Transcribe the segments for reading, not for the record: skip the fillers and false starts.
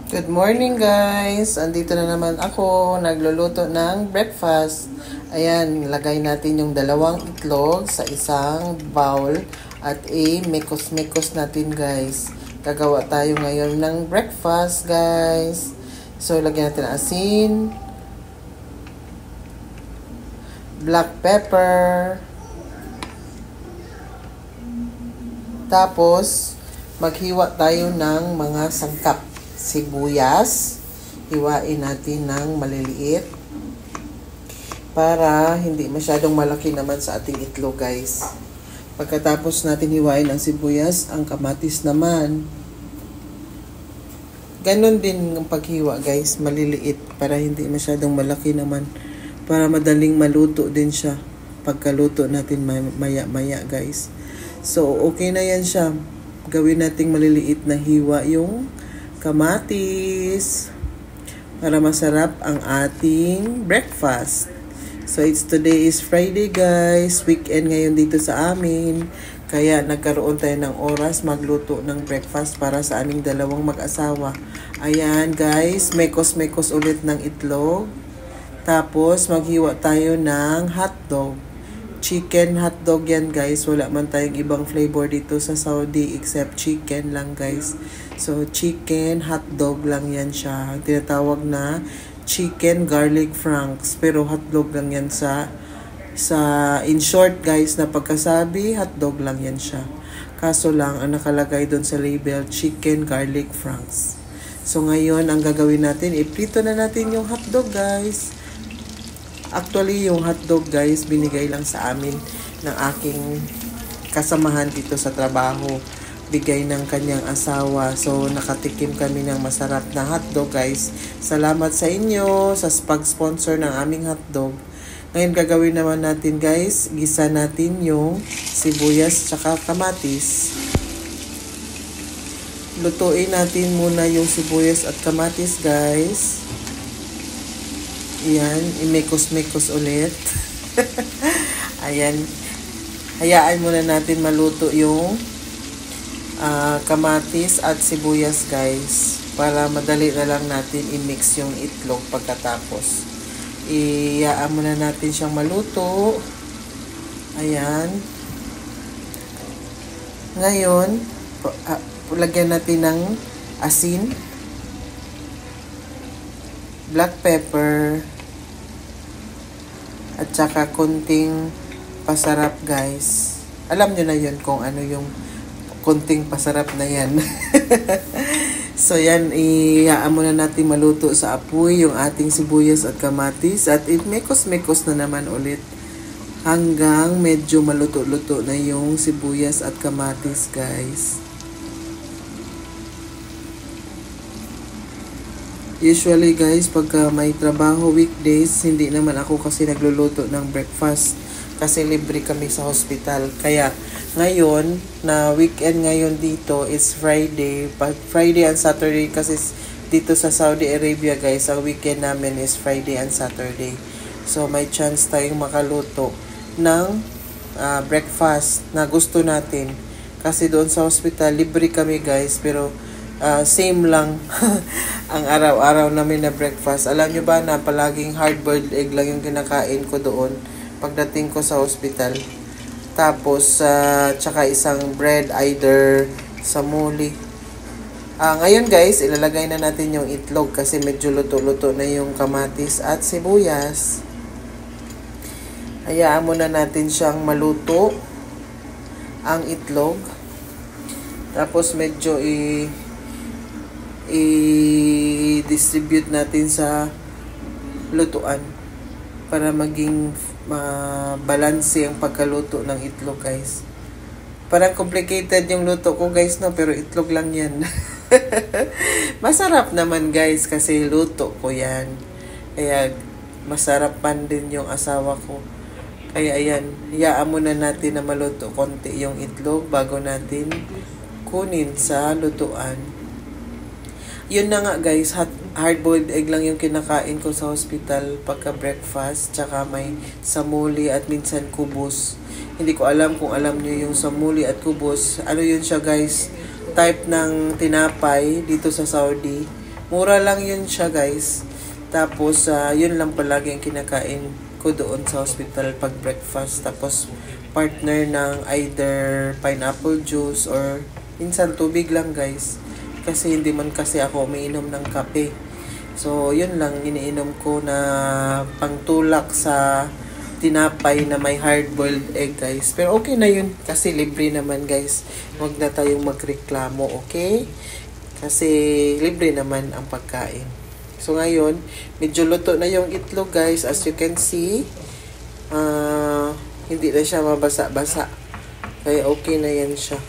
Good morning guys! Andito na naman ako, nagluluto ng breakfast. Ayan, lagay natin yung dalawang itlog sa isang bowl at mekos-mekos natin guys. Gagawa tayo ngayon ng breakfast guys. So, lagyan natin asin, black pepper, tapos maghiwa tayo ng mga sangkap. Sibuyas, hiwain natin ng maliliit para hindi masyadong malaki naman sa ating itlog guys. Pagkatapos natin hiwain ang sibuyas, ang kamatis naman ganon din ang paghiwa guys, maliliit para hindi masyadong malaki naman, para madaling maluto din siya pagkaluto natin maya guys. So okay na yan siya, gawin nating maliliit na hiwa yung kamatis para masarap ang ating breakfast. So today is Friday guys, weekend ngayon dito sa amin, kaya nagkaroon tayo ng oras magluto ng breakfast para sa aming dalawang mag-asawa. Ayan guys, mekos-mekos ulit ng itlog, tapos maghiwa tayo ng hotdog. Chicken hotdog yan guys, wala man tayong ibang flavor dito sa Saudi except chicken lang guys. So chicken hotdog lang yan siya, tinatawag na chicken garlic franks, pero hotdog lang yan sa in short guys na pagkasabi, hotdog lang yan siya. Kaso lang ang nakalagay doon sa label, chicken garlic franks. So ngayon ang gagawin natin, iprito na natin yung hotdog guys. Actually, yung hotdog guys, binigay lang sa amin ng aking kasamahan dito sa trabaho. Bigay ng kanyang asawa. So, nakatikim kami ng masarap na hotdog guys. Salamat sa inyo sa pag-sponsor ng aming hotdog. Ngayon, gagawin naman natin guys, gisa natin yung sibuyas tsaka kamatis. Lutuin natin muna yung sibuyas at kamatis guys. Ayan, imekos-mekos ulit. Ayan, hayaan muna natin maluto yung kamatis at sibuyas guys, para madali na lang natin i-mix yung itlog pagkatapos. Iyaan muna natin siyang maluto. Ayan. Ngayon, lagyan natin ng asin, black pepper, at saka kunting pasarap guys. Alam nyo na yun kung ano yung kunting pasarap na yan. So yan, iyaan muna natin maluto sa apoy yung ating sibuyas at kamatis, at mekos-mekos na naman ulit hanggang medyo maluto-luto na yung sibuyas at kamatis guys. Usually guys, pagka may trabaho weekdays, hindi naman ako kasi nagluluto ng breakfast kasi libre kami sa hospital. Kaya ngayon, na weekend ngayon dito, it's Friday. Friday and Saturday kasi dito sa Saudi Arabia guys, ang weekend namin is Friday and Saturday. So may chance tayong makaluto ng breakfast na gusto natin. Kasi doon sa hospital, libre kami guys, pero same lang ang araw-araw namin na breakfast. Alam nyo ba na palaging hard-boiled egg lang yung kinakain ko doon pagdating ko sa hospital. Tapos, tsaka isang bread, either sa muli. Ngayon guys, ilalagay na natin yung itlog kasi medyo luto-luto na yung kamatis at sibuyas. Hayaan muna natin siyang maluto ang itlog. Tapos medyo i-distribute natin sa lutuan para maging balanse ang pagkaluto ng itlog guys. Parang complicated yung luto ko guys, no, pero itlog lang yan. Masarap naman guys kasi luto ko yan, kaya masarap pan din yung asawa ko. Kaya ayan, hayaan muna natin na maluto konti yung itlog bago natin kunin sa lutuan. Yun na nga guys, hard-boiled egg lang yung kinakain ko sa hospital pagka breakfast, tsaka may samuli at minsan kubos. Hindi ko alam kung alam nyo yung samuli at kubos. Ano yun siya guys? Type ng tinapay dito sa Saudi. Mura lang yun siya guys. Tapos yun lang palagi ang kinakain ko doon sa hospital pag breakfast. Tapos partner ng either pineapple juice or minsan tubig lang guys. Kasi hindi man kasi ako umiinom ng kape. So yun lang iniinom ko na pangtulak sa tinapay na may hard-boiled egg guys. Pero okay na yun kasi libre naman guys. Huwag na tayong magreklamo, okay? Kasi libre naman ang pagkain. So ngayon, medyo luto na yung itlog guys. As you can see, hindi na siya mabasa-basa. Kaya okay na yan siya.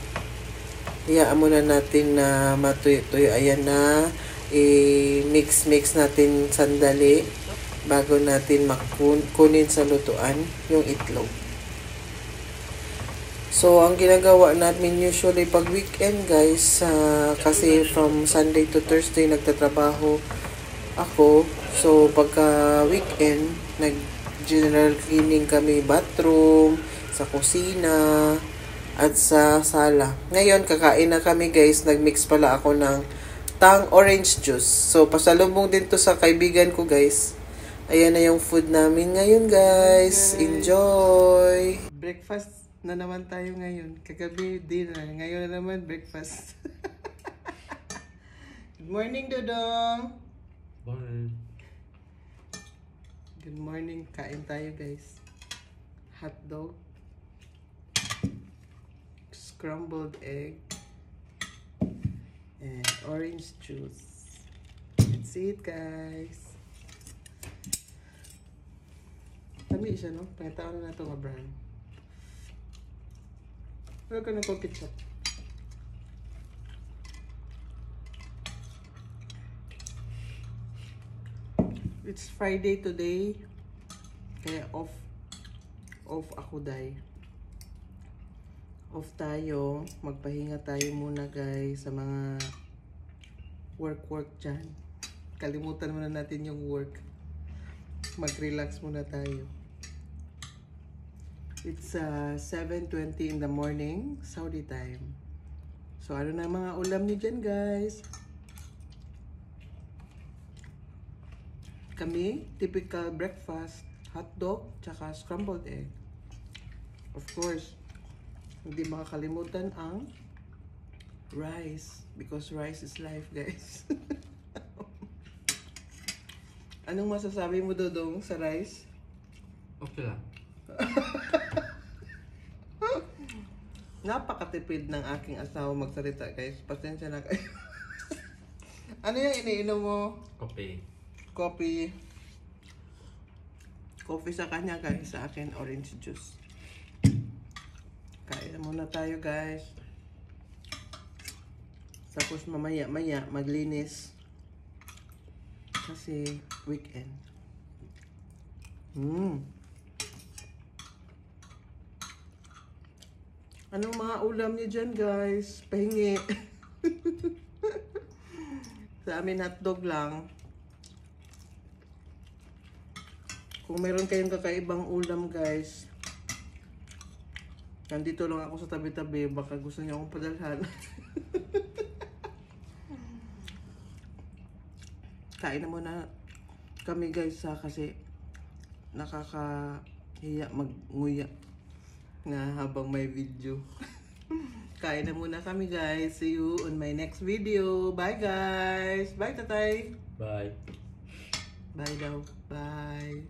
Hayaan muna natin na matuyo-tuyo. Ayan na. I-mix natin sandali bago natin kunin sa lutuan yung itlog. So, ang ginagawa namin usually pag weekend guys, kasi from Sunday to Thursday nagtatrabaho ako. So, pagka weekend, nag-general cleaning kami bathroom, sa kusina, at sa sala. Ngayon, kakain na kami guys. Nag-mix pala ako ng Tang orange juice. So, pasalubong din to sa kaibigan ko guys. Ayan na yung food namin ngayon guys. Enjoy! Breakfast na naman tayo ngayon. Kagabi dinner. Ngayon na naman breakfast. Good morning, Dodong! Morning. Good morning. Kain tayo guys. Hotdog. Scrambled egg. And orange juice. That's it guys. Tami siya no? Pangitaan na ito nga brand. Wala ka na ko ketchup. It's Friday today. Kaya off ako dahil. Off tayo. Magpahinga tayo muna guys sa mga work dyan. Kalimutan muna natin yung work. Mag-relax muna tayo. It's 7:20 in the morning, Saudi time. So ano na mga ulam niyo dyan guys? Kami, typical breakfast, hotdog, tsaka scrambled egg. Of course, hindi makakalimutan ang rice. Because rice is life, guys. Anong masasabi mo, Dodong, sa rice? Okay lang. Napakatipid ng aking asawa magsalita, guys. Pasensya na kayo. Ano yung iniinom mo? Kopi. Coffee. Coffee sa kanya, guys. Sa akin, orange juice. Kain na muna tayo guys. Tapos mamaya maglinis. Kasi weekend. Anong mga ulam niyo dyan guys? Pahingi. Sa amin hotdog lang. Kung meron kayong kakaibang ulam guys, nandito lang ako sa tabi-tabi. Baka gusto niyo akong padalhan. Kain na muna kami guys kasi nakakahiya magnguya nga habang may video. Kain na muna kami guys. See you on my next video. Bye guys. Bye tatay. Bye. Bye daw. Bye.